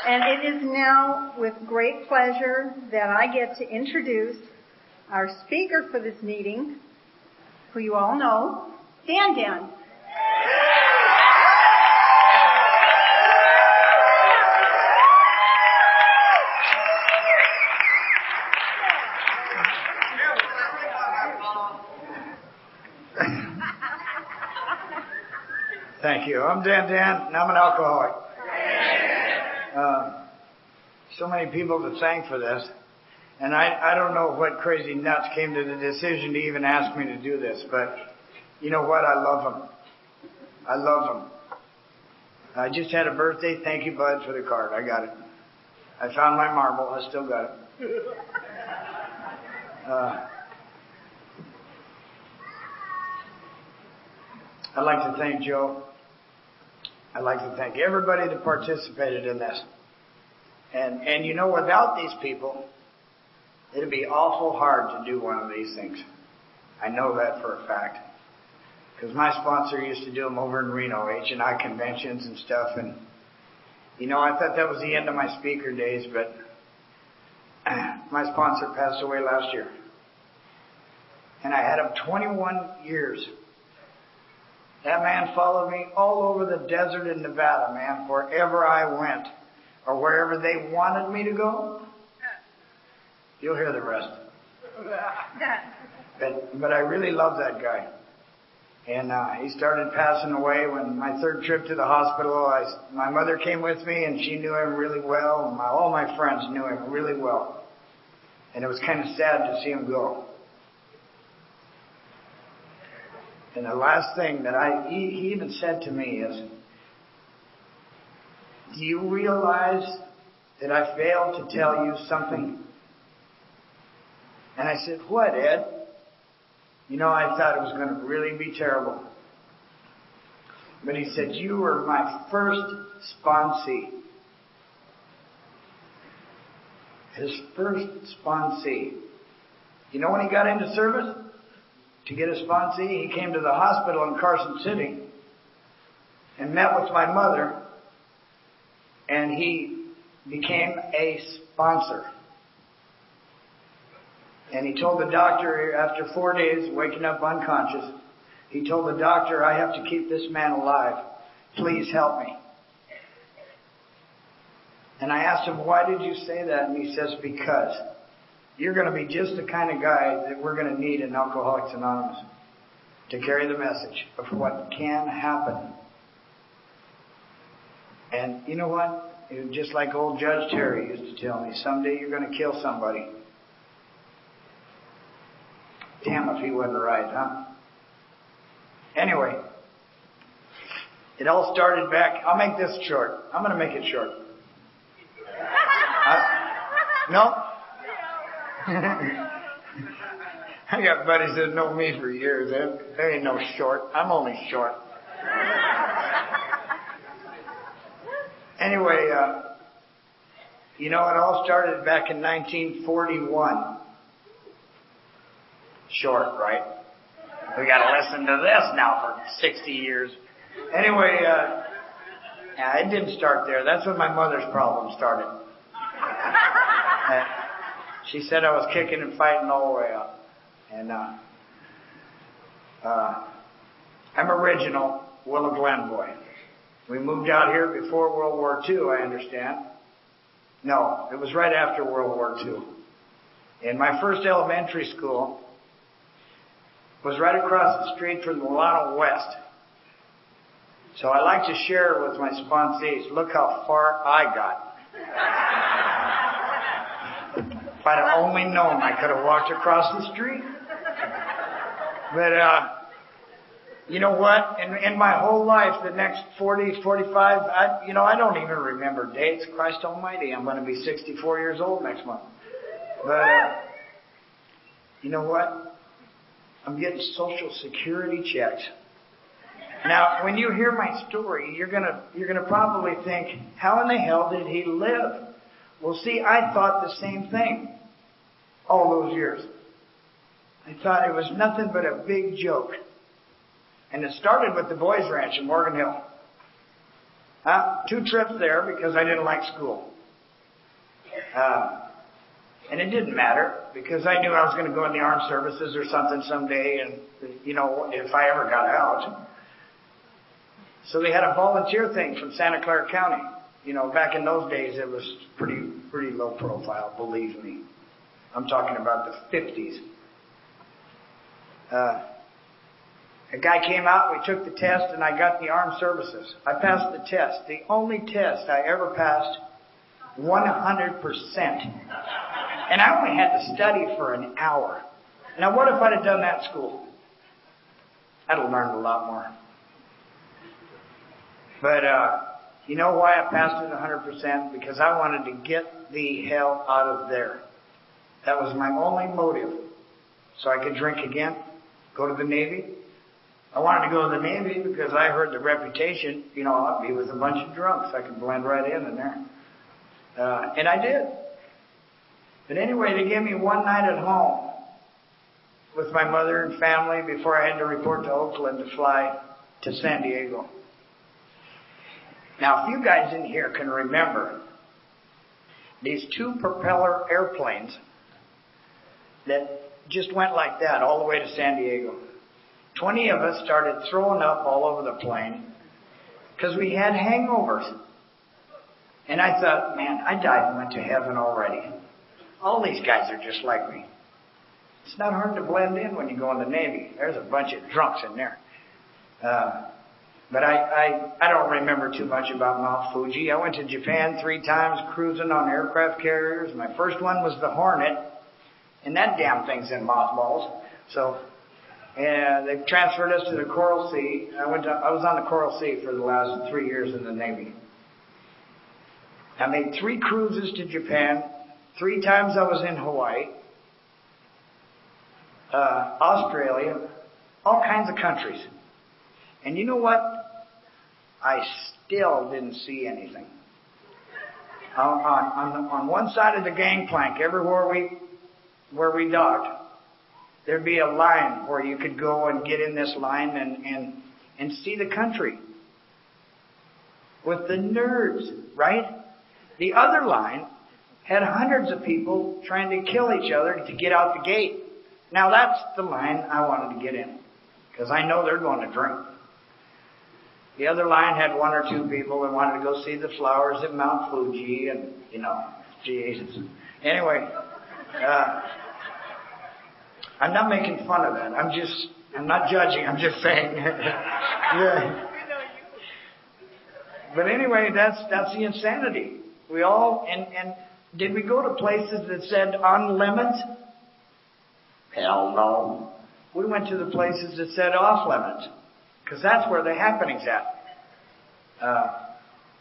And it is now with great pleasure that I get to introduce our speaker for this meeting, who you all know, Dan. Thank you. I'm Dan, and I'm an alcoholic. So many people to thank for this. And I don't know what crazy nuts came to the decision to even ask me to do this, but you know what? I love them. I love them. I just had a birthday. Thank you, bud, for the card. I got it. I found my marble. I still got it. I'd like to thank Joe. I'd like to thank everybody that participated in this. And you know, without these people, it'd be awful hard to do one of these things. I know that for a fact. Because my sponsor used to do them over in Reno, H&I conventions and stuff. And, you know, I thought that was the end of my speaker days, but my sponsor passed away last year. And I had him 21 years. That man followed me all over the desert in Nevada, man, wherever I went or wherever they wanted me to go. You'll hear the rest. But I really love that guy. And he started passing away when my third trip to the hospital. My mother came with me, and she knew him really well. And all my friends knew him really well. And it was kind of sad to see him go. And the last thing that he even said to me is, do you realize that I failed to tell you something? And I said, what, Ed? You know, I thought it was going to really be terrible. But he said, you were my first sponsee. His first sponsee. You know when he got into service? To get a sponsee, he came to the hospital in Carson City and met with my mother, and he became a sponsor. And he told the doctor, after 4 days waking up unconscious, he told the doctor, I have to keep this man alive. Please help me. And I asked him, why did you say that? And he says, because you're going to be just the kind of guy that we're going to need in Alcoholics Anonymous to carry the message of what can happen. And you know what? It was just like old Judge Terry used to tell me, someday you're going to kill somebody. Damn if he wasn't right, huh? Anyway, it all started back. I'll make this short. I'm going to make it short. No? I got buddies that know me for years. There ain't no short. I'm only short. Anyway, you know, it all started back in 1941. Short, right? We got to listen to this now for 60 years. Anyway, it didn't start there. That's when my mother's problem started. She said I was kicking and fighting all the way up. And I'm original Willow Glen boy. We moved out here before World War II, I understand. No, it was right after World War II. And my first elementary school was right across the street from Milano West. So I like to share with my sponsees, look how far I got. If I'd have only known, I could have walked across the street. But, you know what? In my whole life, the next 40, 45, I don't even remember dates. Christ almighty, I'm going to be 64 years old next month. But, you know what? I'm getting Social Security checks. Now, when you hear my story, you're gonna probably think, how in the hell did he live? Well, see, I thought the same thing all those years. I thought it was nothing but a big joke. And it started with the boys' ranch in Morgan Hill. 2 trips there because I didn't like school. And it didn't matter because I knew I was going to go in the armed services or something someday, and, if I ever got out. So they had a volunteer thing from Santa Clara County. Back in those days, it was pretty low profile, believe me. I'm talking about the 50s. A guy came out, we took the test, and I got the armed services. I passed the test. The only test I ever passed 100%. And I only had to study for an hour. Now, what if I'd have done that in school? I'd have learned a lot more. But, you know why I passed it 100%? Because I wanted to get the hell out of there. That was my only motive. So I could drink again, go to the Navy. I wanted to go to the Navy because I heard the reputation, I'd be with a bunch of drunks. I could blend right in there. And I did. But anyway, they gave me one night at home with my mother and family before I had to report to Oakland to fly to San Diego. Now, if you guys in here can remember these 2 propeller airplanes that just went like that all the way to San Diego. 20 of us started throwing up all over the plane because we had hangovers. And I thought, man, I died and went to heaven already. All these guys are just like me. It's not hard to blend in when you go in the Navy. There's a bunch of drunks in there. But I don't remember too much about Mount Fuji. I went to Japan 3 times cruising on aircraft carriers. My first one was the Hornet. And that damn thing's in mothballs. So, they transferred us to the Coral Sea. I was on the Coral Sea for the last 3 years in the Navy. I made 3 cruises to Japan. 3 times I was in Hawaii, Australia, all kinds of countries. And you know what? I still didn't see anything. On one side of the gangplank, everywhere where we docked, there'd be a line where you could go and get in this line and see the country. With the nerds, right? The other line had hundreds of people trying to kill each other to get out the gate. Now that's the line I wanted to get in, because I know they're going to drink. The other line had 1 or 2 people that wanted to go see the flowers at Mount Fuji, and, Jesus. Anyway, I'm not making fun of that. I'm not judging. I'm just saying. Yeah. But anyway, that's the insanity. We all, and did we go to places that said on limit? Hell no. We went to the places that said off limit, because that's where the happening's at.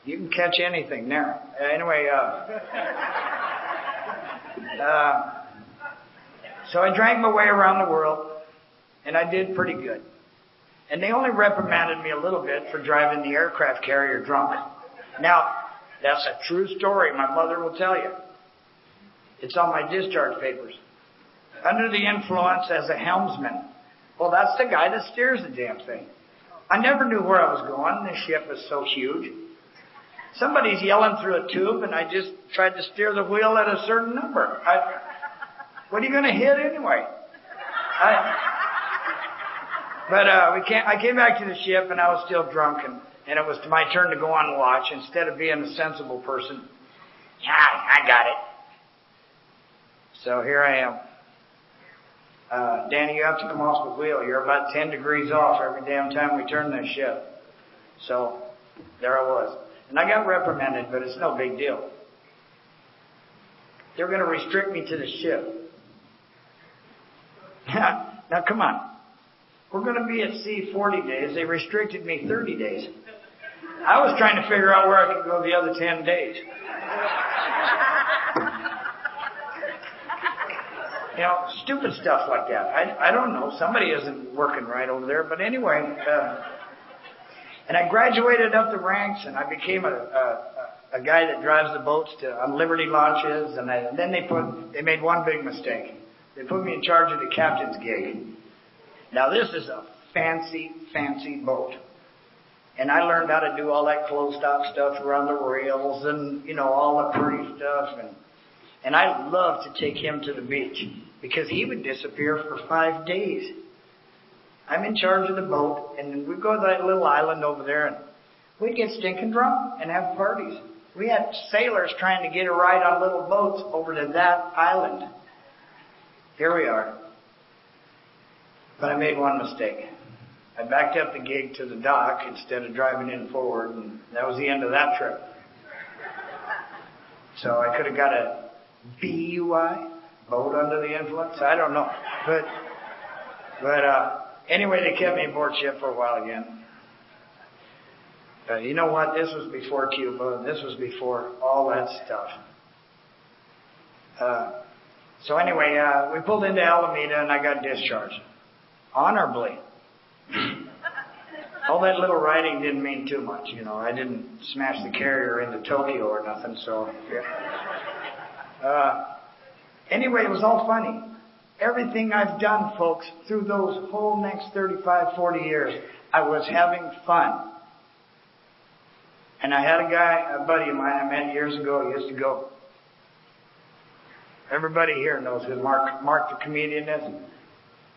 You can catch anything there. Anyway, so I drank my way around the world, and I did pretty good. And they only reprimanded me a little bit for driving the aircraft carrier drunk. Now, that's a true story. My mother will tell you. It's on my discharge papers. Under the influence as a helmsman. Well, that's the guy that steers the damn thing. I never knew where I was going. The ship was so huge. Somebody's yelling through a tube, and I just tried to steer the wheel at a certain number. What are you going to hit anyway? I came back to the ship, and I was still drunk, and it was my turn to go on watch instead of being a sensible person. I got it. So here I am. Danny, you have to come off the wheel. You're about 10 degrees off every damn time we turn this ship. So there I was. And I got reprimanded, but it's no big deal. They're going to restrict me to the ship. Now come on. We're going to be at sea 40 days. They restricted me 30 days. I was trying to figure out where I could go the other 10 days. Stupid stuff like that. I don't know. Somebody isn't working right over there. But anyway, and I graduated up the ranks, and I became a guy that drives the boats on Liberty launches. And then they made one big mistake. They put me in charge of the captain's gig. Now this is a fancy, fancy boat. And I learned how to do all that closed-stop stuff around the rails and, all the pretty stuff. And I loved to take him to the beach because he would disappear for 5 days. I'm in charge of the boat, and we'd go to that little island over there, and we'd get stinking drunk and have parties. We had sailors trying to get a ride on little boats over to that island. Here we are. But I made one mistake. I backed up the gig to the dock instead of driving in forward, and that was the end of that trip. So I could have got a BUI, boat under the influence. I don't know. But anyway, they kept me aboard ship for a while again. You know what? This was before Cuba. This was before all that stuff. So anyway, we pulled into Alameda and I got discharged. Honorably. All that little writing didn't mean too much, you know. I didn't smash the carrier into Tokyo or nothing, so yeah. Anyway, it was all funny. Everything I've done, folks, through those whole next 35, 40 years, I was having fun. And I had a buddy of mine I met years ago. He used to go. Everybody here knows who Mark the comedian is.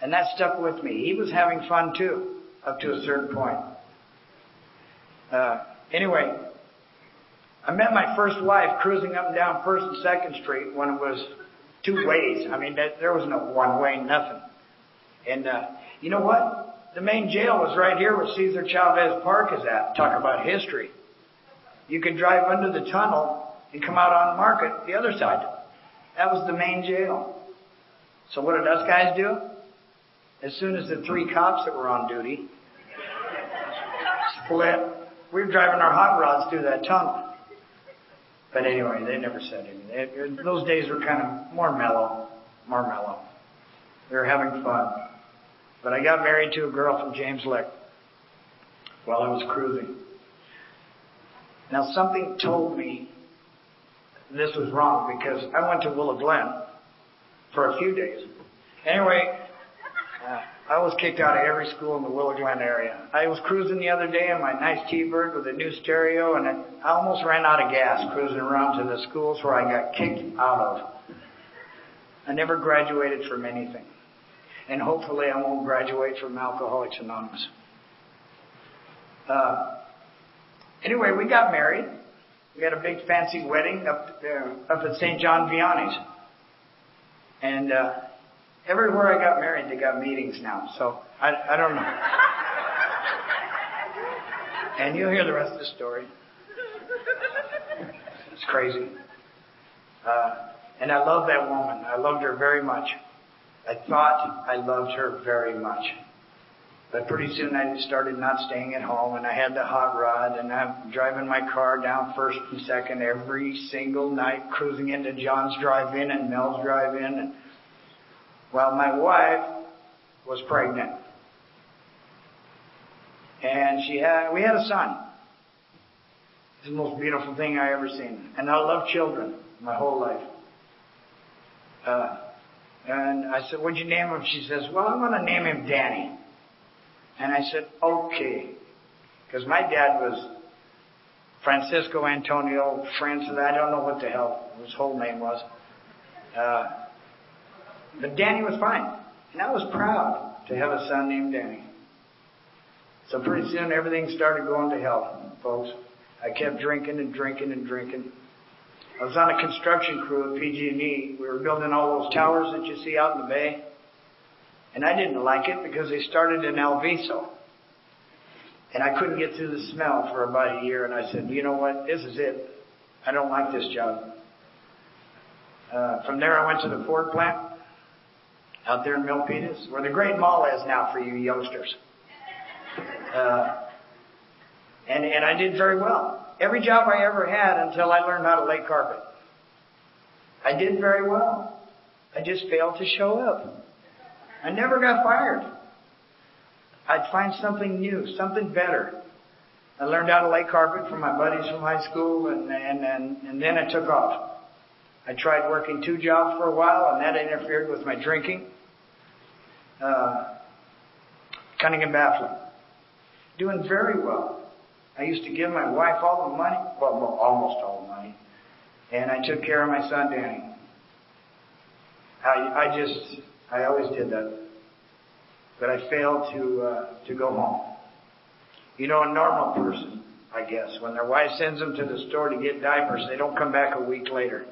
And that stuck with me. He was having fun too, up to a certain point. Anyway, I met my first wife cruising up and down 1st and 2nd Street when it was 2 ways. I mean, there was no one way, nothing. And you know what? The main jail was right here where Cesar Chavez Park is at. Talk about history. You could drive under the tunnel and come out on the market the other side. That was the main jail. So what did us guys do? As soon as the 3 cops that were on duty split, we were driving our hot rods through that tunnel. But anyway, they never said anything. Those days were kind of more mellow. We were having fun. But I got married to a girl from James Lick while I was cruising. Now something told me this was wrong because I went to Willow Glen for a few days. Anyway, I was kicked out of every school in the Willow Glen area. I was cruising the other day in my nice T-Bird with a new stereo, and I almost ran out of gas cruising around to the schools where I got kicked out of. I never graduated from anything. And hopefully I won't graduate from Alcoholics Anonymous. Anyway, we got married. We had a big fancy wedding up at St. John Vianney's. And everywhere I got married, they got meetings now. So I don't know. And you'll hear the rest of the story. It's crazy. And I love that woman. I loved her very much. I thought I loved her very much. But pretty soon I started not staying at home, and I had the hot rod, and I'm driving my car down 1st and 2nd every single night, cruising into John's Drive-In and Mel's Drive-In. And well, my wife was pregnant. And we had a son. It's the most beautiful thing I ever seen. And I love children my whole life. And I said, what'd you name him? She says, well, I'm going to name him Danny. And I said, okay. Because my dad was Francisco Antonio Francis. I don't know what the hell his whole name was. But Danny was fine. And I was proud to have a son named Danny. So pretty soon everything started going to hell, folks. I kept drinking and drinking and drinking. I was on a construction crew at PG&E. We were building all those towers that you see out in the bay. And I didn't like it because they started in El Viso. And I couldn't get through the smell for about a year. And I said, you know what? This is it. I don't like this job. From there, I went to the Ford plant out there in Milpitas, where the Great Mall is now for you youngsters. And I did very well. Every job I ever had until I learned how to lay carpet. I did very well. I just failed to show up. I never got fired. I'd find something new, something better. I learned how to lay carpet from my buddies from high school, and then I took off. I tried working 2 jobs for a while, and that interfered with my drinking. Cunning and baffling. Doing very well. I used to give my wife all the money, well, almost all the money, and I took care of my son, Danny. I always did that. But I failed to go home. You know, a normal person, I guess, when their wife sends them to the store to get diapers, they don't come back a week later.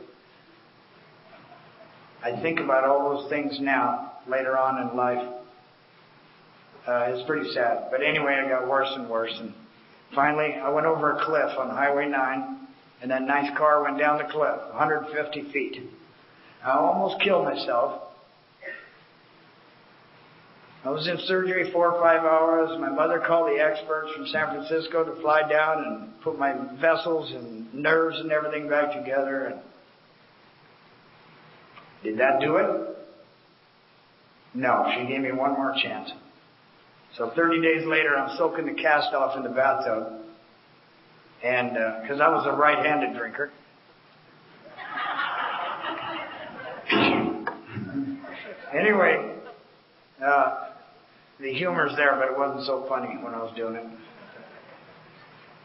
I think about all those things now, later on in life. It's pretty sad. But anyway, it got worse and worse. And finally, I went over a cliff on Highway 9, and that nice car went down the cliff, 150 feet. I almost killed myself. I was in surgery 4 or 5 hours. My mother called the experts from San Francisco to fly down and put my vessels and nerves and everything back together. And did that do it? No, she gave me one more chance. So 30 days later, I'm soaking the cast off in the bathtub. And, cause I was a right-handed drinker. Anyway, the humor's there, but it wasn't so funny when I was doing it.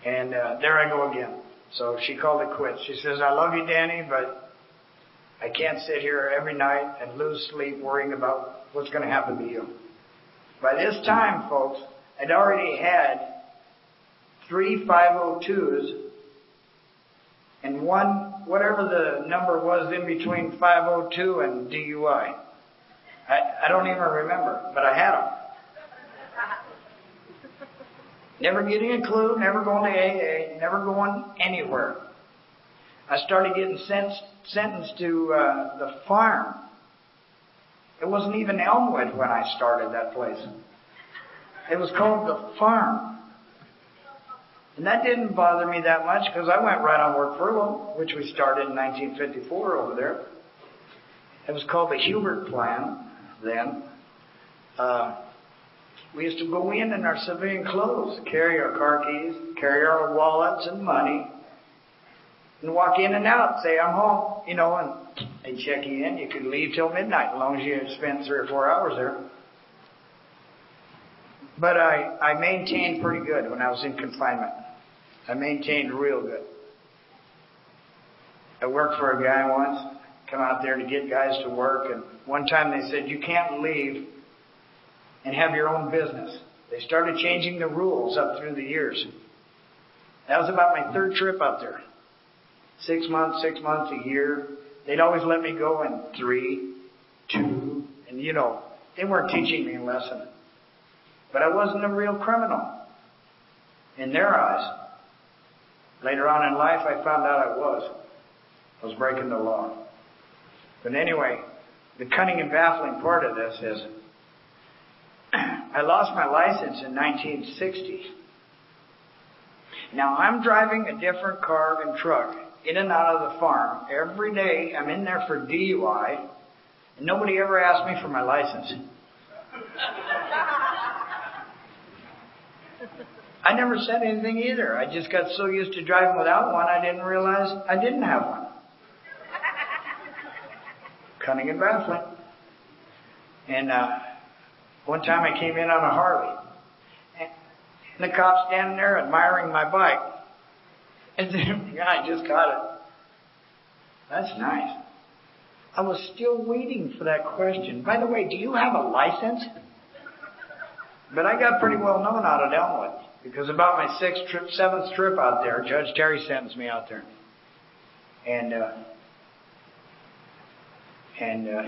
And, there I go again. So she called it quits. She says, I love you, Danny, but I can't sit here every night and lose sleep worrying about what's going to happen to you. By this time, folks, I'd already had 3 502s and one, whatever the number was in between 502 and DUI. I don't even remember, but I had them. Never getting a clue, never going to AA, never going anywhere. I started getting sentenced to the farm. It wasn't even Elmwood when I started that place. It was called the farm. And that didn't bother me that much because I went right on work furlough, which we started in 1954 over there. It was called the Hubert Plan then. We used to go in our civilian clothes, carry our car keys, carry our wallets and money, and walk in and out, say, I'm home, you know, and they'd check you in. You could leave till midnight as long as you had spent 3 or 4 hours there. But I maintained pretty good when I was in confinement. I maintained real good. I worked for a guy once, come out there to get guys to work, and one time they said, you can't leave and have your own business. They started changing the rules up through the years. That was about my 3rd trip up there. 6 months, a year. They'd always let me go in 3, 2, and you know, they weren't teaching me a lesson. But I wasn't a real criminal in their eyes. Later on in life, I found out I was. I was breaking the law. But anyway, the cunning and baffling part of this is I lost my license in 1960. Now I'm driving a different car and truck in and out of the farm. Every day I'm in there for DUI, and nobody ever asked me for my license. I never said anything either. I just got so used to driving without one, I didn't realize I didn't have one. Cunning and baffling. And one time I came in on a Harley, and the cop standing there admiring my bike. And the guy just got it. That's nice. I was still waiting for that question. By the way, do you have a license? But I got pretty well known out at Elmwood, because about my 7th trip out there, Judge Terry sentenced me out there. And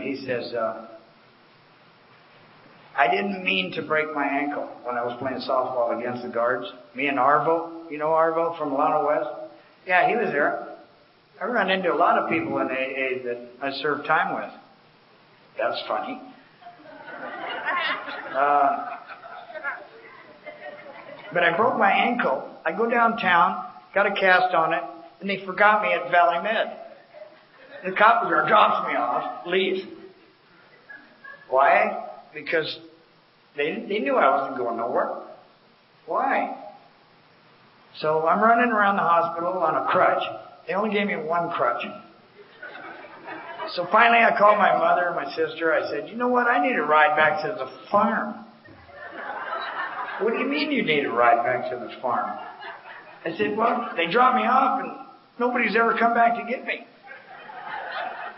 he says, I didn't mean to break my ankle when I was playing softball against the guards. Me and Arvo, you know Arvo from Lano West? Yeah, he was there. I run into a lot of people in AA that I served time with. That's funny. But I broke my ankle. I go downtown, got a cast on it, and they forgot me at Valley Med. The cop drops me off, leaves. Why? Because they knew I wasn't going nowhere. Why? So I'm running around the hospital on a crutch. They only gave me one crutch. So finally I called my mother and my sister. I said, you know what? I need a ride back to the farm. What do you mean you need a ride back to the farm? I said, well, they dropped me off and nobody's ever come back to get me.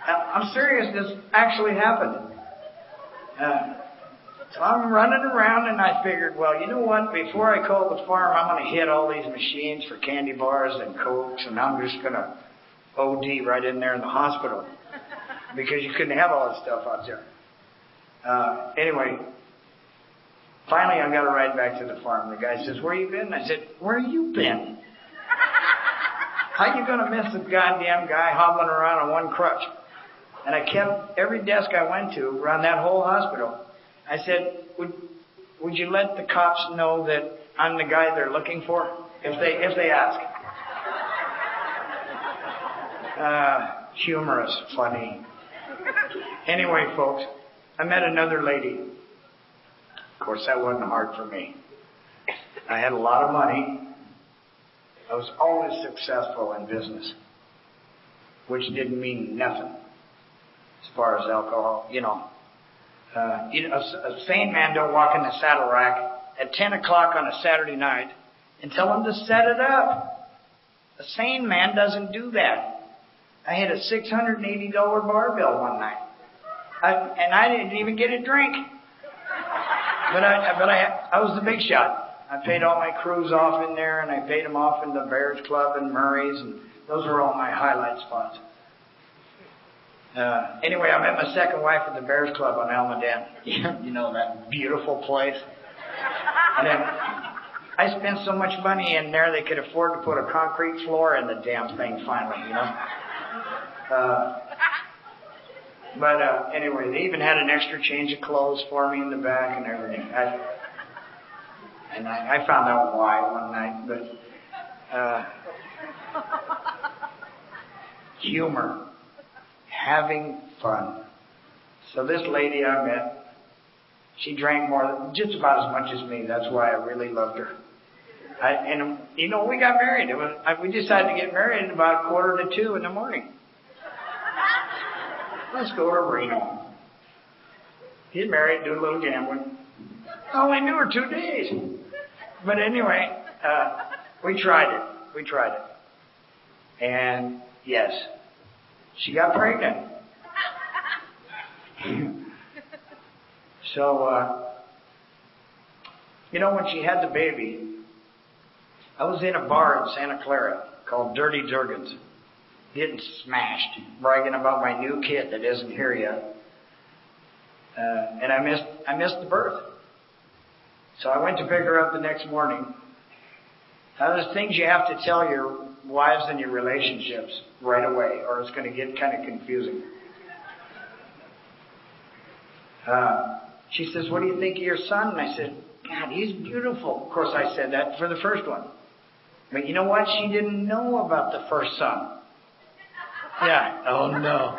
I'm serious. This actually happened. So I'm running around, and I figured, well, you know what? Before I call the farm, I'm going to hit all these machines for candy bars and Cokes, and I'm just going to OD right in there in the hospital because you couldn't have all that stuff out there. Anyway, finally I got a ride back to the farm. The guy says, where you been? I said, where you been? How you going to miss the goddamn guy hobbling around on one crutch? And I kept, every desk I went to around that whole hospital, I said, would you let the cops know that I'm the guy they're looking for? If they ask. Humorous, funny. Anyway, folks, I met another lady. Of course, that wasn't hard for me. I had a lot of money. I was always successful in business, which didn't mean nothing as far as alcohol. A sane man don't walk in the saddle rack at 10 o'clock on a Saturday night and tell him to set it up. A sane man doesn't do that. I had a $680 bar bill one night. And I didn't even get a drink. But I was the big shot. I paid all my crews off in there, and I paid them off in the Bears Club and Murray's, and those are all my highlight spots. Anyway, I met my second wife at the Bears Club on Almaden. You know, that beautiful place. And then I spent so much money in there they could afford to put a concrete floor in the damn thing finally, But anyway, they even had an extra change of clothes for me in the back and everything. I found out why one night, but humor, having fun. So this lady I met, she drank just about as much as me. That's why I really loved her. We got married. We decided to get married at about 1:45 in the morning. Let's go to Reno. Get married, do a little gambling. I only knew her 2 days. But anyway, we tried it. And yes, she got pregnant. So, when she had the baby, I was in a bar in Santa Clara called Dirty Durgan's, getting smashed, bragging about my new kid that isn't here yet. And I missed the birth. So I went to pick her up the next morning. Now, there's things you have to tell your wives and your relationships right away, or it's going to get kind of confusing. She says, what do you think of your son? And I said, God, he's beautiful. Of course, I said that for the first one. But you know what? She didn't know about the first son. Yeah. Oh, no.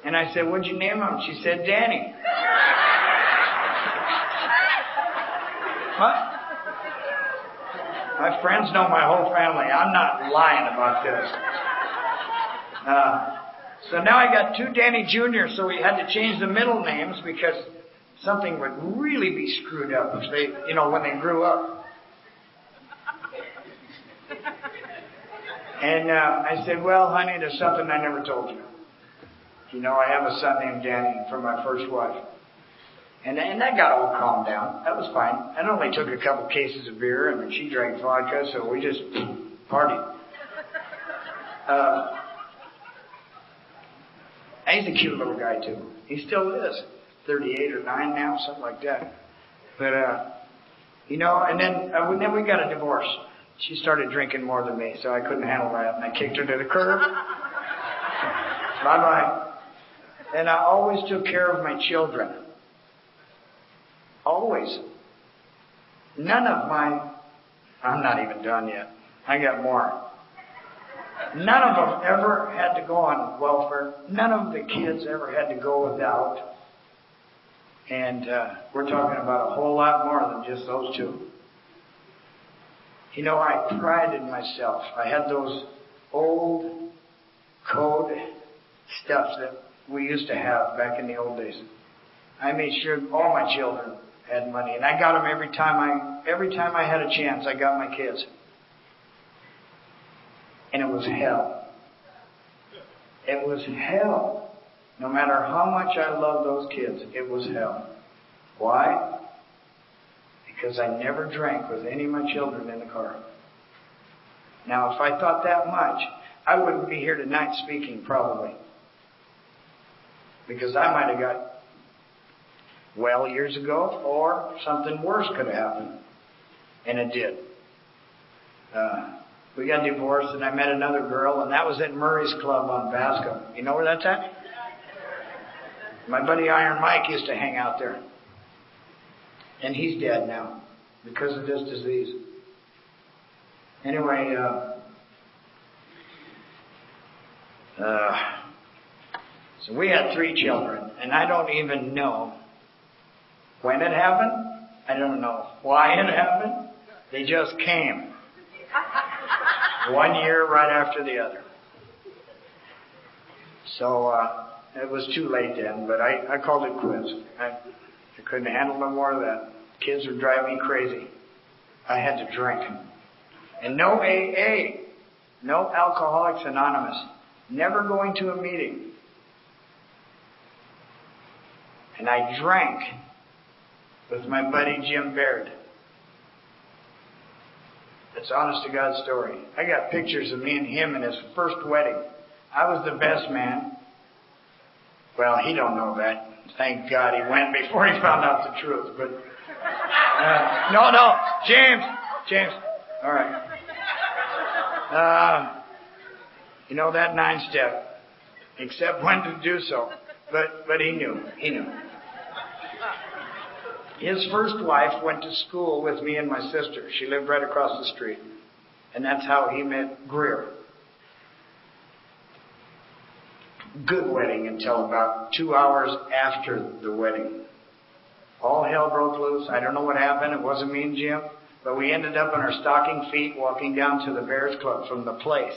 And I said, what'd you name him? She said, Danny. What? My friends know my whole family. I'm not lying about this. So now I got 2 Danny Juniors, so we had to change the middle names because something would really be screwed up if they, when they grew up. And I said, well, honey, there's something I never told you. I have a son named Danny from my first wife. And that got all calmed down. That was fine. I only took a couple cases of beer, and then she drank vodka, so we just partied. He's a cute little guy, too. He still is. 38 or 9 now, something like that. But, and then we got a divorce. She started drinking more than me, so I couldn't handle that, and I kicked her to the curb. Bye-bye. And I always took care of my children. Always. None of I'm not even done yet. I got more. None of them ever had to go on welfare. None of the kids ever had to go without. And we're talking about a whole lot more than just those 2. I prided myself. I had those old code stuff that we used to have back in the old days. I made sure all my children had money, and I got them every time I had a chance. I got my kids, and it was hell. It was hell. No matter how much I loved those kids, it was hell. Why? Because I never drank with any of my children in the car. Now, if I thought that much, I wouldn't be here tonight speaking, probably. Because I might have got well years ago, or something worse could have happened. And it did. We got divorced, and I met another girl, and that was at Murray's Club on Vasco. You know where that's at? My buddy Iron Mike used to hang out there. And he's dead now because of this disease. Anyway, so we had 3 children, and I don't even know when it happened. I don't know why it happened. They just came. One year right after the other. So it was too late then, but I called it quits. I couldn't handle no more of that. Kids were driving me crazy. I had to drink. And no AA, no Alcoholics Anonymous, never going to a meeting. And I drank with my buddy Jim Baird. It's honest to God story. I got pictures of me and him in his first wedding. I was the best man. Well, he don't know that. Thank God he went before he found out the truth. But no, James. All right. You know that 9-step, except when to do so. But he knew. His first wife went to school with me and my sister. She lived right across the street. And that's how he met Greer. Good wedding until about 2 hours after the wedding. All hell broke loose. I don't know what happened. It wasn't me and Jim. But we ended up on our stocking feet walking down to the Bears Club from the place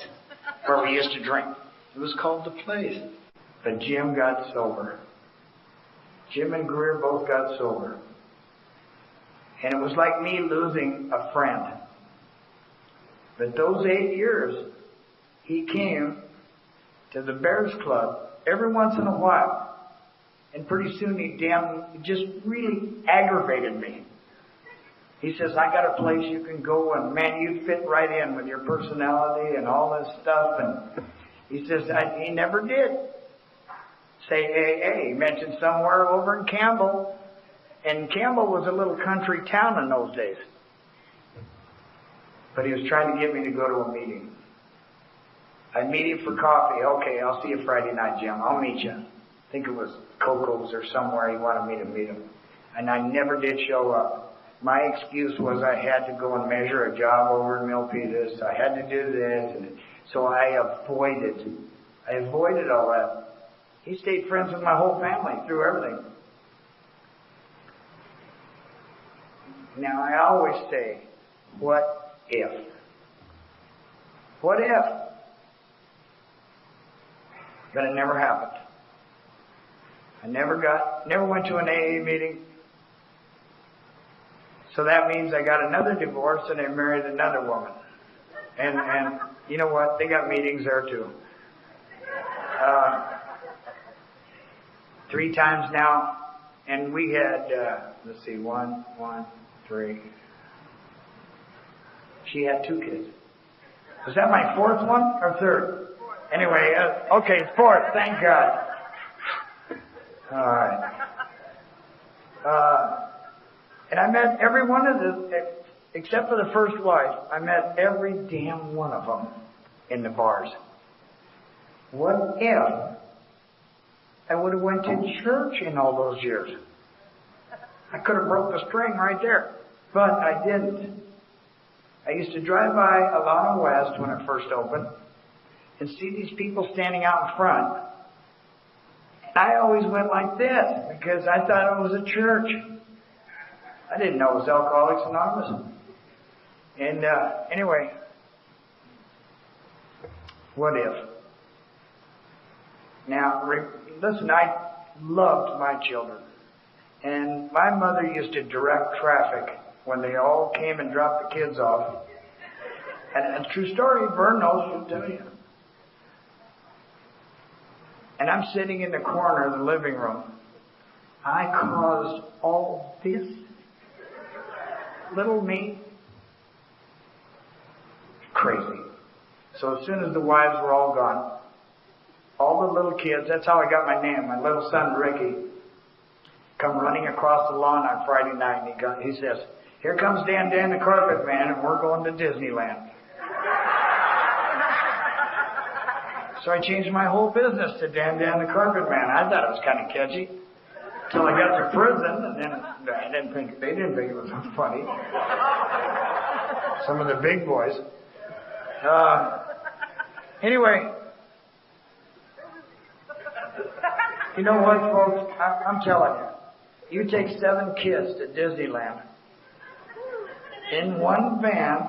where we used to drink. It was called the place. But Jim got sober. Jim and Greer both got sober. And it was like me losing a friend. But those 8 years, he came to the Bears Club every once in a while. And pretty soon he just really aggravated me. He says, I got a place you can go, and man, you'd fit right in with your personality and all this stuff. And he says, he never did say AA. He mentioned somewhere over in Campbell. And Campbell was a little country town in those days. But he was trying to get me to go to a meeting. I'd meet him for coffee. Okay, I'll see you Friday night, Jim. I'll meet you. I think it was Coco's or somewhere he wanted me to meet him. And I never did show up. My excuse was I had to go and measure a job over in Milpitas. I had to do this. And so I avoided all that. He stayed friends with my whole family through everything. Now, I always say, what if? What if? But it never happened. I never went to an AA meeting. So that means I got another divorce and I married another woman. And you know what? They got meetings there too. 3 times now. And we had, let's see, 1, 3. She had 2 kids. Was that my 4th one or 3rd? Anyway, okay, 4th, thank God. All right. And I met every one of them, except for the first wife, I met every damn one of them in the bars. What if I would have went to church in all those years? I could have broke the string right there. But I didn't. I used to drive by Alana West when it first opened and see these people standing out in front. And I always went like this because I thought it was a church. I didn't know it was Alcoholics Anonymous. And anyway, what if? Now, listen, I loved my children. And my mother used to direct traffic when they all came and dropped the kids off. And a true story, Vern knows, she'll tell you. And I'm sitting in the corner of the living room. I caused all this. Little me. Crazy. So as soon as the wives were all gone, all the little kids, that's how I got my name, my little son Ricky, come running across the lawn on Friday night, and he says, "Here comes Dan the Carpet Man, and we're going to Disneyland." So I changed my whole business to Dan the Carpet Man. I thought it was kind of catchy. Until I got to prison, and then they didn't think it was funny. Some of the big boys. Anyway, you know what, folks? I'm telling you, you take 7 kids to Disneyland in one van,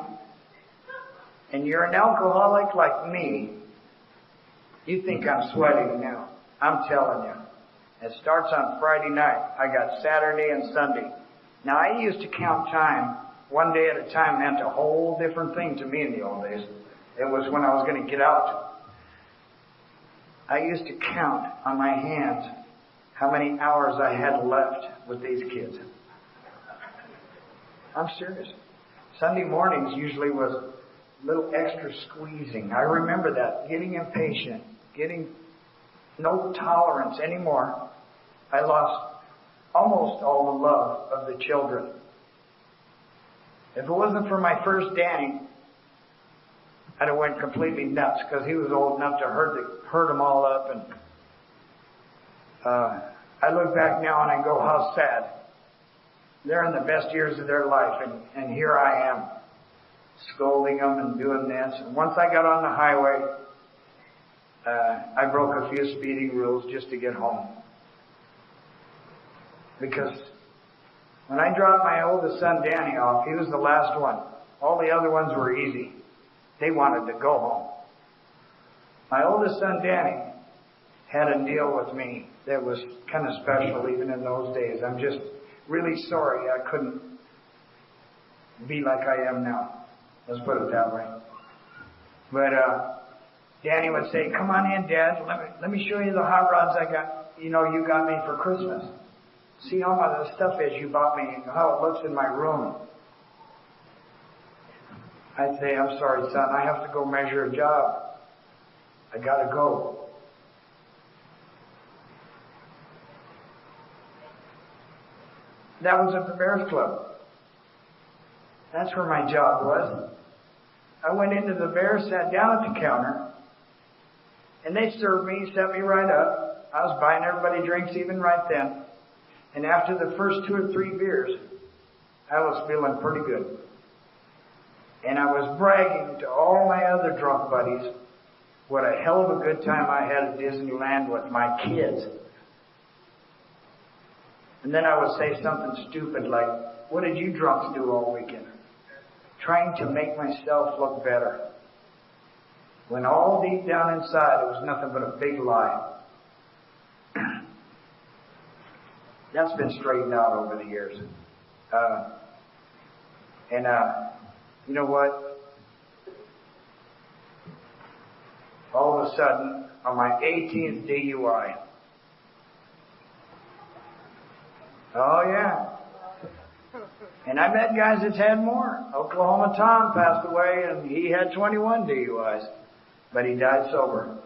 and you're an alcoholic like me. You think I'm sweating now. I'm telling you. It starts on Friday night. I got Saturday and Sunday. Now, I used to count time. One day at a time meant a whole different thing to me in the old days. It was when I was going to get out. I used to count on my hands how many hours I had left with these kids. I'm serious. Sunday mornings usually was a little extra squeezing. I remember that. Getting impatient. Getting no tolerance anymore. I lost almost all the love of the children. If it wasn't for my first Danny, I'd have went completely nuts because he was old enough to hurt them all up. And I look back now and I go, how sad. They're in the best years of their life, and here I am scolding them and doing this. And once I got on the highway, I broke a few speeding rules just to get home. Because when I dropped my oldest son Danny off, he was the last one. All the other ones were easy. They wanted to go home. My oldest son Danny had a deal with me that was kind of special even in those days. I'm just really sorry I couldn't be like I am now. Let's put it that way. But Danny would say, "Come on in, Dad. Let me show you the hot rods I got. You got me for Christmas. See how much the stuff is you bought me and how it looks in my room." I'd say, "I'm sorry, son. I have to go measure a job. I gotta go." That was at the Bears Club. That's where my job was. I went into the Bears, sat down at the counter, and they served me, set me right up. I was buying everybody drinks even right then. And after the first 2 or 3 beers, I was feeling pretty good. And I was bragging to all my other drunk buddies what a hell of a good time I had at Disneyland with my kids. And then I would say something stupid like, "What did you drunks do all weekend?" Trying to make myself look better. When all deep down inside it was nothing but a big lie. That's been straightened out over the years. You know what? All of a sudden, on my 18th DUI. Oh, yeah. And I met guys that's had more. Oklahoma Tom passed away, and he had 21 DUIs. But he died sober.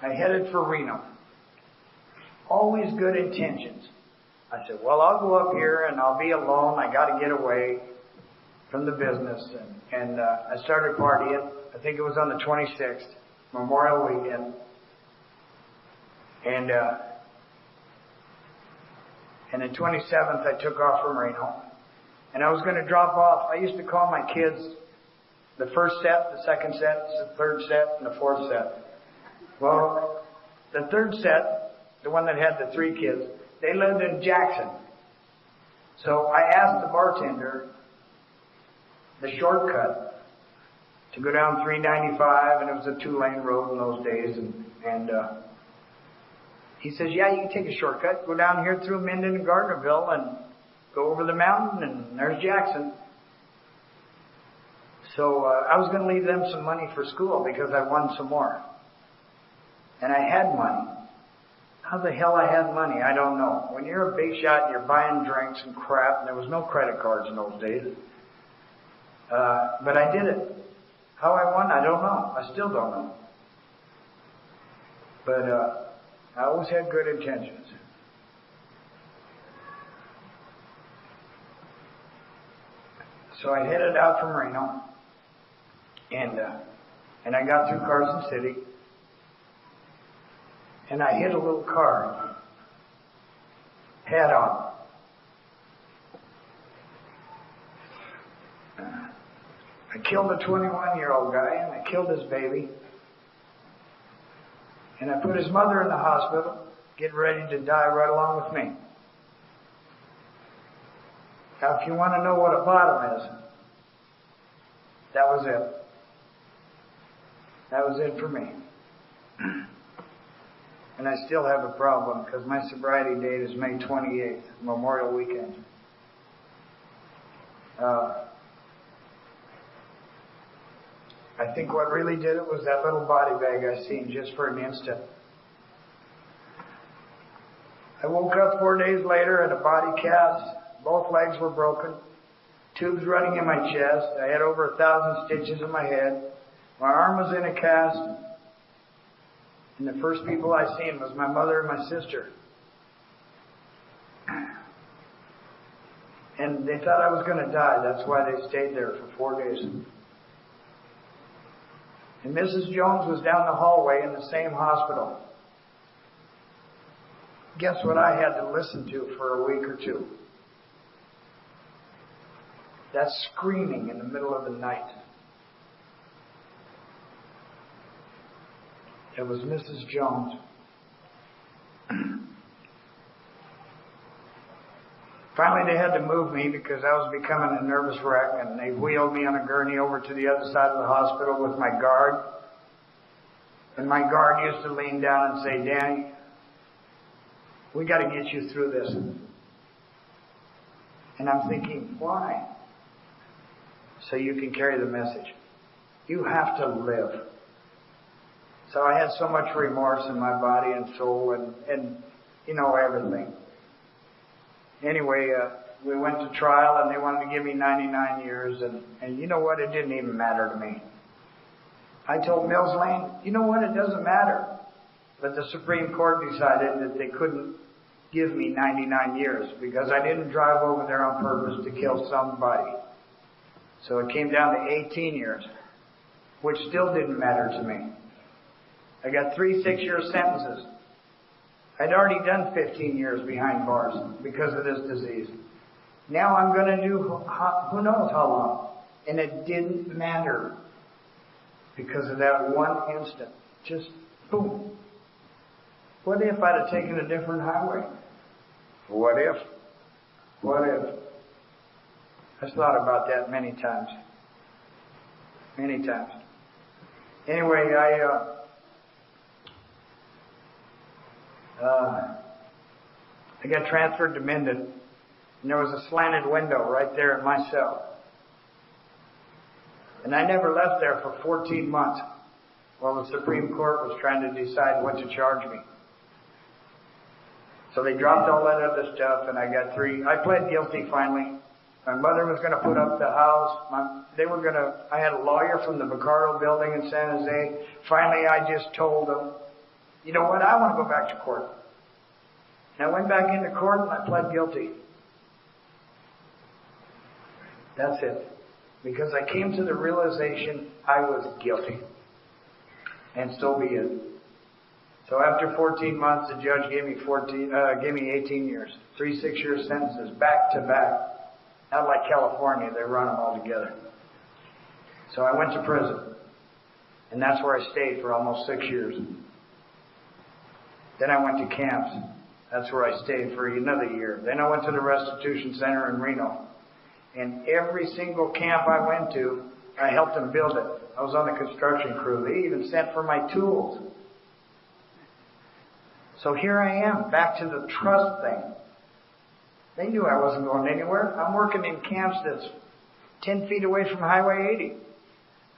I headed for Reno. Always good intentions. I said, well, I'll go up here and I'll be alone. I got to get away from the business. And I started partying. I think it was on the 26th, Memorial Weekend. And the 27th, I took off from Reno. And I was going to drop off. I used to call my kids the first set, the second set, the third set, and the fourth set. Well, the third set, the one that had the 3 kids, they lived in Jackson. So I asked the bartender the shortcut to go down 395, and it was a 2-lane road in those days. And he says, yeah, you can take a shortcut, go down here through Minden and Gardnerville, and go over the mountain, and there's Jackson. So I was going to leave them some money for school because I won some more. And I had money. How the hell I had money, I don't know. When you're a big shot and you're buying drinks and crap, and there was no credit cards in those days. But I did it. How I won, I don't know. I still don't know. But I always had good intentions. So I headed out from Reno, and I got through Carson City, and I hit a little car, head on. I killed a 21-year-old guy, and I killed his baby, and I put his mother in the hospital, getting ready to die right along with me. Now, if you want to know what a bottom is, that was it. That was it for me. And I still have a problem because my sobriety date is May 28th, Memorial Weekend. I think what really did it was that little body bag I seen just for an instant. I woke up 4 days later in a body cast. Both legs were broken. Tubes running in my chest. I had over 1,000 stitches in my head. My arm was in a cast. And the first people I seen was my mother and my sister. And they thought I was going to die. That's why they stayed there for 4 days. And Mrs. Jones was down the hallway in the same hospital. Guess what I had to listen to for a week or two? That screaming in the middle of the night. It was Mrs. Jones. Finally, they had to move me because I was becoming a nervous wreck, and they wheeled me on a gurney over to the other side of the hospital with my guard. And my guard used to lean down and say, "Danny, we got to get you through this." And I'm thinking, why? So you can carry the message. You have to live. So I had so much remorse in my body and soul and you know, everything. Anyway, we went to trial and they wanted to give me 99 years and you know what? It didn't even matter to me. I told Mills Lane, you know what? It doesn't matter. But the Supreme Court decided that they couldn't give me 99 years because I didn't drive over there on purpose to kill somebody. So it came down to 18 years, which still didn't matter to me. I got 3 6-year sentences. I'd already done 15 years behind bars because of this disease. Now I'm going to do who knows how long. And it didn't matter because of that one instant. Just boom. What if I'd have taken a different highway? What if? What if? I've thought about that many times. Many times. Anyway, I got transferred to Minden, and there was a slanted window right there in my cell. And I never left there for 14 months while the Supreme Court was trying to decide what to charge me. So they dropped all that other stuff, and I got 3. I pled guilty finally. My mother was going to put up the house. I had a lawyer from the Bacardo building in San Jose. Finally, I just told them, you know what, I want to go back to court. And I went back into court and I pled guilty. That's it. Because I came to the realization I was guilty. And so be it. So after 14 months, the judge gave me 18 years. 3 6-year sentences, back to back. Not like California, they run them all together. So I went to prison. And that's where I stayed for almost 6 years. Then I went to camps. That's where I stayed for another year. Then I went to the restitution center in Reno. And every single camp I went to, I helped them build it. I was on the construction crew. They even sent for my tools. So here I am, back to the trust thing. They knew I wasn't going anywhere. I'm working in camps that's 10 feet away from Highway 80.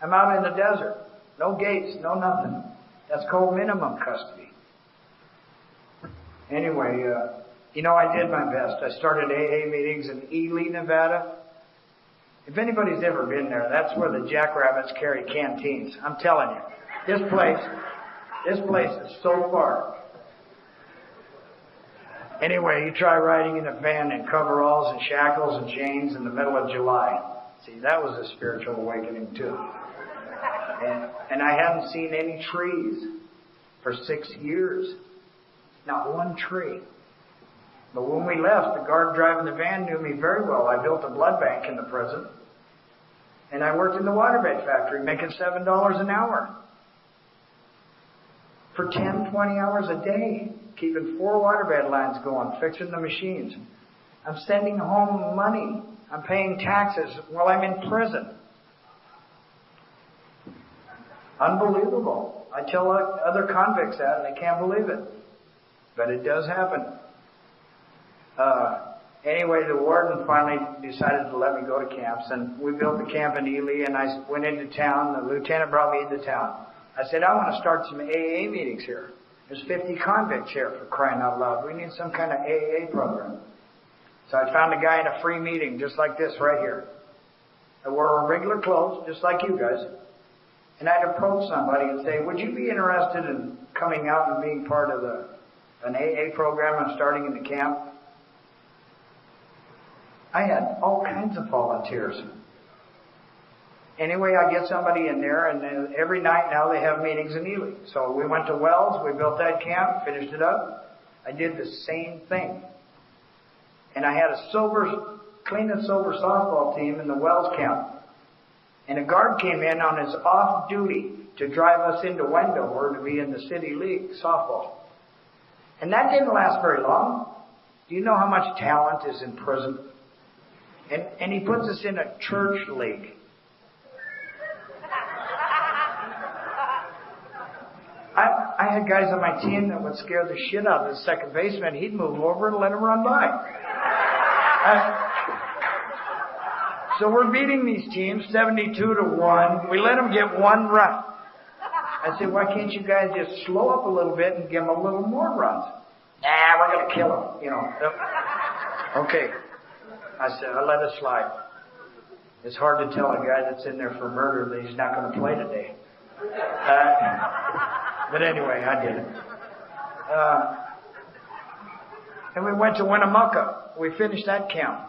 I'm out in the desert. No gates, no nothing. That's called minimum custody. Anyway, I did my best. I started AA meetings in Ely, Nevada. If anybody's ever been there, that's where the jackrabbits carry canteens. I'm telling you, this place is so far. Anyway, you try riding in a van in coveralls and shackles and chains in the middle of July. See, that was a spiritual awakening too. And I hadn't seen any trees for 6 years. Not one tree. But when we left, the guard driving the van knew me very well. I built a blood bank in the prison. And I worked in the waterbed factory making $7 an hour. For 10, 20 hours a day. Keeping 4 waterbed lines going, fixing the machines. I'm sending home money. I'm paying taxes while I'm in prison. Unbelievable. I tell other convicts that and they can't believe it. But it does happen. Anyway, the warden finally decided to let me go to camps, and we built the camp in Ely, and I went into town. The lieutenant brought me into town. I said, I want to start some AA meetings here. There's 50 convicts here, for crying out loud. We need some kind of AA program. So I found a guy in a free meeting just like this right here. I wore regular clothes, just like you guys. And I'd approach somebody and say, would you be interested in coming out and being part of an AA program I'm starting in the camp? I had all kinds of volunteers. Anyway, I get somebody in there, and every night now they have meetings in Ely. So we went to Wells, we built that camp, finished it up. I did the same thing. And I had a clean and sober softball team in the Wells camp. And a guard came in on his off duty to drive us into Wendover to be in the city league softball. And that didn't last very long. Do you know how much talent is in prison? And he puts us in a church league. I had guys on my team that would scare the shit out of the second baseman. He'd move over and let him run by. So we're beating these teams 72-1. We let them get one run. I said, why can't you guys just slow up a little bit and give them a little more runs? Nah, we're going to kill them, you know. Okay. I said, I let it slide. It's hard to tell a guy that's in there for murder that he's not going to play today. But anyway, I did it. And we went to Winnemucca. We finished that camp.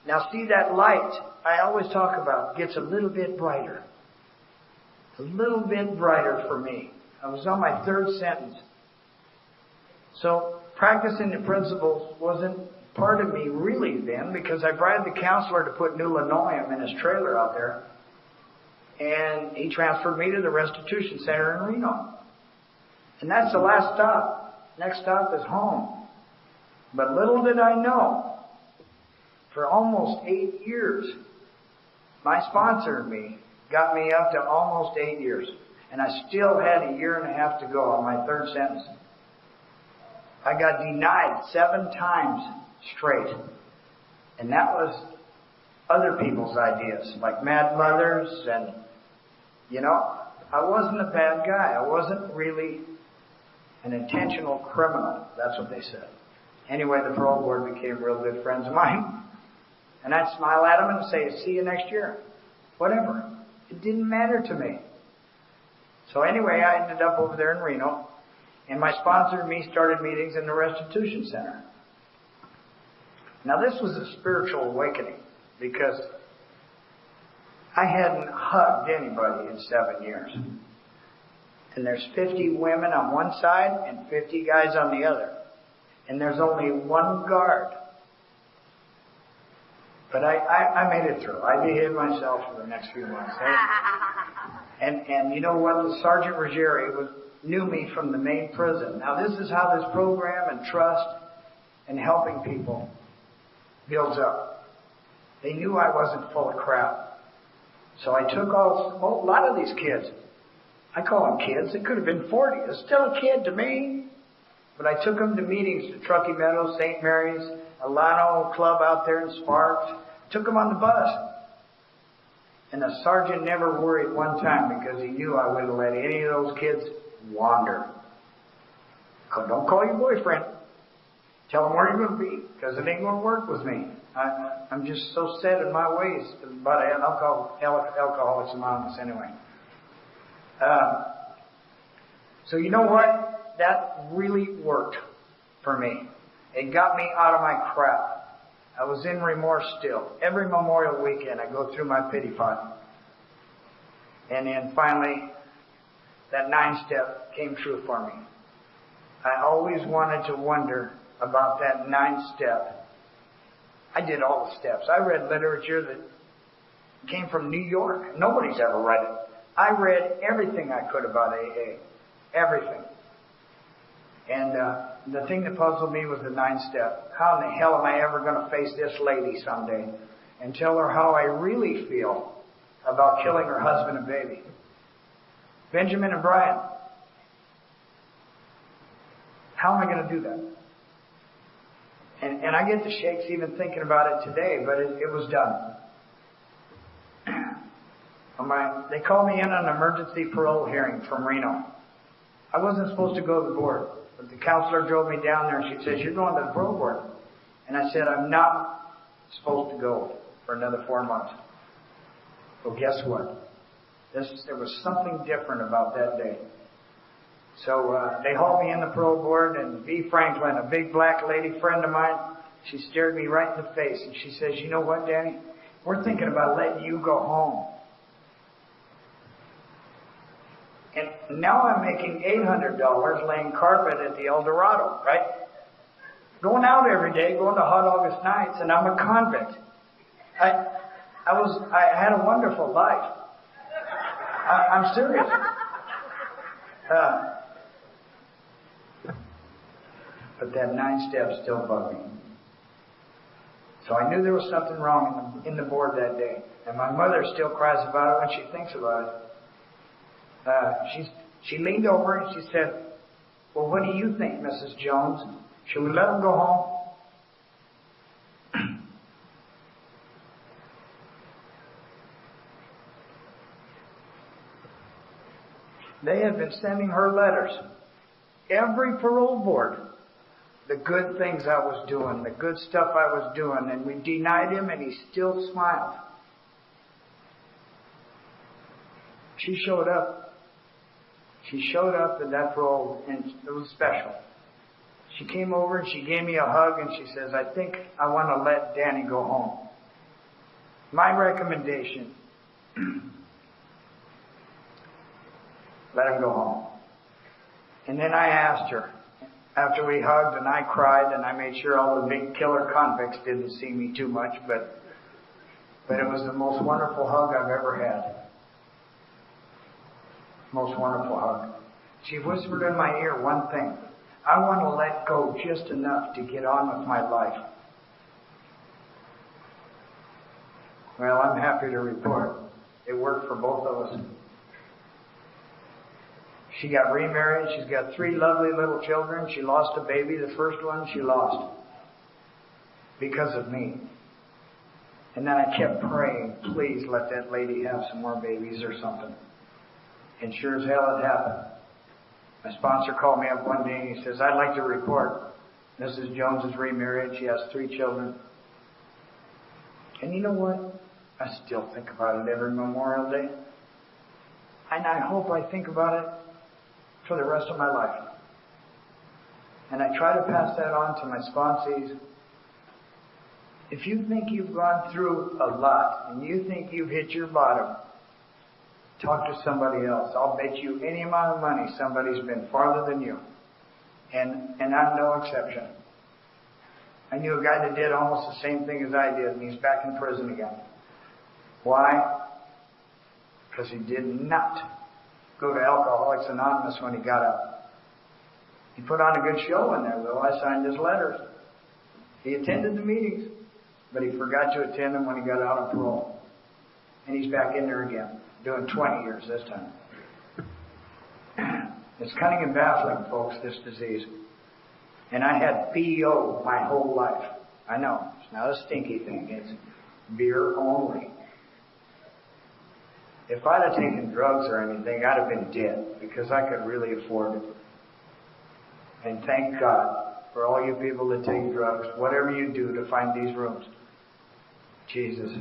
Now see that light I always talk about gets a little bit brighter. A little bit brighter for me. I was on my third sentence. So practicing the principles wasn't part of me really then, because I bribed the counselor to put new linoleum in his trailer out there. And he transferred me to the restitution center in Reno. And that's the last stop. Next stop is home. But little did I know, for almost 8 years, my sponsor and me got me up to almost 8 years. And I still had a year and a half to go on my third sentence. I got denied 7 times straight. And that was other people's ideas, like Mad Mothers, and, you know, I wasn't a bad guy. I wasn't really an intentional criminal. That's what they said. Anyway, the parole board became real good friends of mine. And I'd smile at them and say, see you next year. Whatever. It didn't matter to me. So anyway, I ended up over there in Reno. And my sponsor and me started meetings in the restitution center. Now this was a spiritual awakening, because I hadn't hugged anybody in 7 years. And there's 50 women on one side and 50 guys on the other. And there's only one guard. But I made it through. I behaved myself for the next few months. And you know what? The Sergeant Ruggieri knew me from the main prison. Now this is how this program and trust and helping people builds up. They knew I wasn't full of crap. So I took a lot of these kids. I call them kids. It could have been 40. It's still a kid to me. But I took them to meetings to Truckee Meadows, St. Mary's, Alano Club out there in Sparks. Took them on the bus. And the sergeant never worried one time because he knew I wouldn't let any of those kids wander. Don't call your boyfriend. Tell him where you're going to be because it ain't going to work with me. I'm just so set in my ways about Alcoholics Anonymous anyway. So you know what? That really worked for me. It got me out of my crap. I was in remorse still. Every Memorial weekend I go through my pity pot. And then finally, that 9-step came true for me. I always wanted to wonder about that 9-step. I did all the steps. I read literature that came from New York. Nobody's ever read it. I read everything I could about AA. Everything. And the thing that puzzled me was the 9-step. How in the hell am I ever going to face this lady someday and tell her how I really feel about killing her husband and baby? Benjamin and Brian. How am I going to do that? And I get the shakes even thinking about it today, but it was done. They called me in on an emergency parole hearing from Reno. I wasn't supposed to go to the board, but the counselor drove me down there and she says, "You're going to the parole board." And I said, "I'm not supposed to go for another 4 months." Well, guess what? There was something different about that day. So they hauled me in the parole board, and V. Franklin, a big black lady friend of mine, she stared me right in the face and she says, "You know what, Danny? We're thinking about letting you go home." And now I'm making $800 laying carpet at the El Dorado, right? Going out every day, going to hot August nights, and I'm a convict. I had a wonderful life. I'm serious. But that 9-step still bugged me. So I knew there was something wrong in the board that day. And my mother still cries about it when she thinks about it. She leaned over and she said, "Well, what do you think, Mrs. Jones? Should we let him go home?" They had been sending her letters. Every parole board. The good things I was doing, the good stuff I was doing, and we denied him and he still smiled. She showed up. She showed up at that parole, and it was special. She came over and she gave me a hug and she says, "I think I want to let Danny go home." My recommendation, let him go home. And then I asked her, after we hugged and I cried and I made sure all the big killer convicts didn't see me too much, but it was the most wonderful hug I've ever had. Most wonderful hug. She whispered in my ear one thing. "I want to let go just enough to get on with my life." Well, I'm happy to report it worked for both of us. She got remarried. She's got 3 lovely little children. She lost a baby. The first one she lost because of me. And then I kept praying, "Please let that lady have some more babies or something." And sure as hell it happened. My sponsor called me up one day and he says, "I'd like to report Mrs. Jones is remarried. She has 3 children." And you know what? I still think about it every Memorial Day. And I hope I think about it for the rest of my life. And I try to pass that on to my sponsees. If you think you've gone through a lot and you think you've hit your bottom, talk to somebody else. I'll bet you any amount of money somebody's been farther than you. And I'm no exception. I knew a guy that did almost the same thing as I did, and he's back in prison again. Why? Because he did not go to Alcoholics Anonymous when he got out. He put on a good show in there, though. I signed his letters. He attended the meetings, but he forgot to attend them when he got out on parole. And he's back in there again, doing 20 years this time. It's cunning and baffling, folks, this disease. And I had BO my whole life. I know, it's not a stinky thing. It's beer only. If I'd have taken drugs or anything, I'd have been dead because I could really afford it. And thank God for all you people that take drugs, whatever you do to find these rooms. Jesus,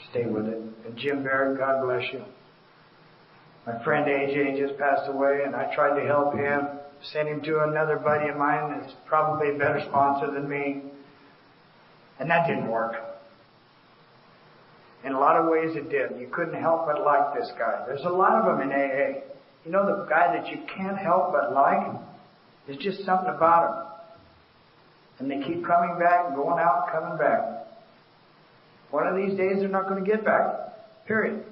stay with it. And Jim Barrett, God bless you. My friend AJ just passed away, and I tried to help him. Sent him to another buddy of mine that's probably a better sponsor than me. And that didn't work. In a lot of ways it did. You couldn't help but like this guy. There's a lot of them in AA. You know, the guy that you can't help but like, there's just something about him. And they keep coming back, going out, coming back. One of these days they're not going to get back. Period.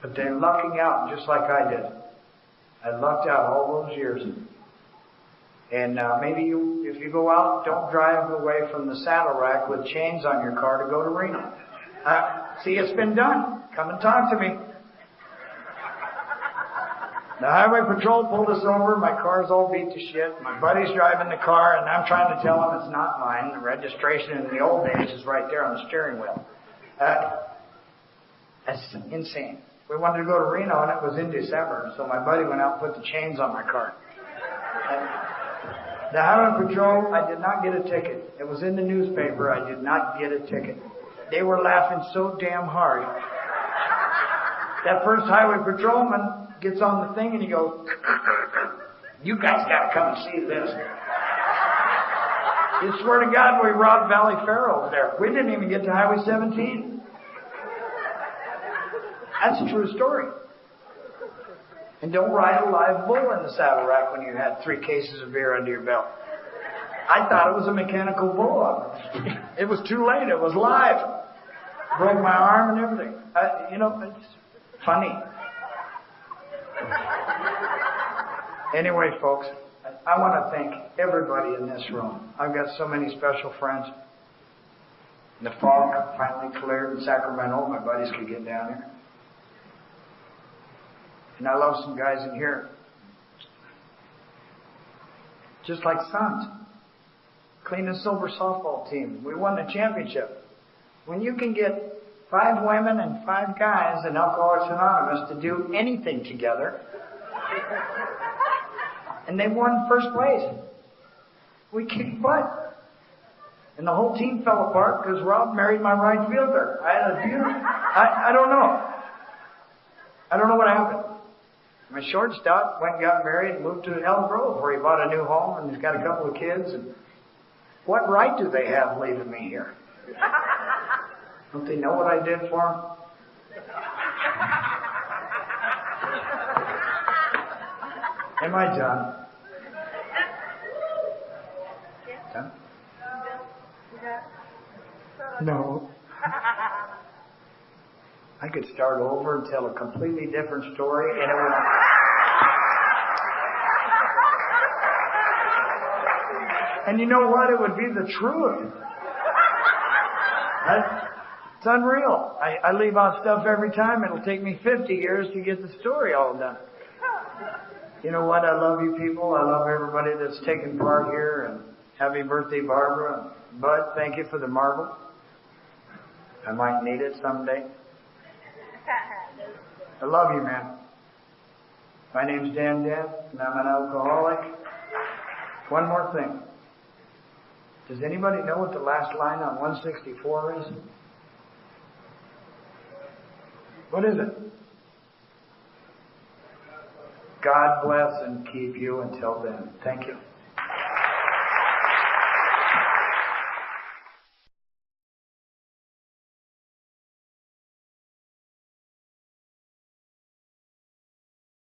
But they're lucking out just like I did. I lucked out all those years. And maybe if you go out, don't drive away from the saddle rack with chains on your car to go to Reno. See, it's been done. Come and talk to me. The highway patrol pulled us over. My car's all beat to shit. My buddy's driving the car, and I'm trying to tell him it's not mine. The registration in the old days is right there on the steering wheel. That's insane. We wanted to go to Reno, and it was in December, so my buddy went out and put the chains on my car. The highway patrol, I did not get a ticket. It was in the newspaper. I did not get a ticket. They were laughing so damn hard. That first highway patrolman gets on the thing and he goes, "You guys got to come and see this." You swear to God, we robbed Valley Fair over there. We didn't even get to Highway 17. That's a true story. And don't ride a live bull in the saddle rack when you had 3 cases of beer under your belt. I thought it was a mechanical bull. It was too late. It was live. Broke my arm and everything. It's funny. Anyway, folks, I want to thank everybody in this room. I've got so many special friends. The fog finally cleared in Sacramento. My buddies could get down here. And I love some guys in here. Just like Sons. Clean and sober softball team. We won the championship. When you can get 5 women and 5 guys in Alcoholics Anonymous to do anything together, and they won first place. We kicked butt. And the whole team fell apart because Rob married my right fielder. I had a beautiful... I don't know. I don't know what happened. My shortstop went and got married and moved to Elk Grove where he bought a new home and he's got a couple of kids. And what right do they have leaving me here? Don't they know what I did for them? Am I done? Done? No. I could start over and tell a completely different story, and it would... And you know what? It would be the truth. It's unreal. I leave out stuff every time. It'll take me 50 years to get the story all done. You know what? I love you people. I love everybody that's taken part here. And happy birthday, Barbara. And Bud, thank you for the marble. I might need it someday. I love you, man. My name's Dan, and I'm an alcoholic. One more thing. Does anybody know what the last line on 164 is? What is it? God bless and keep you until then. Thank you.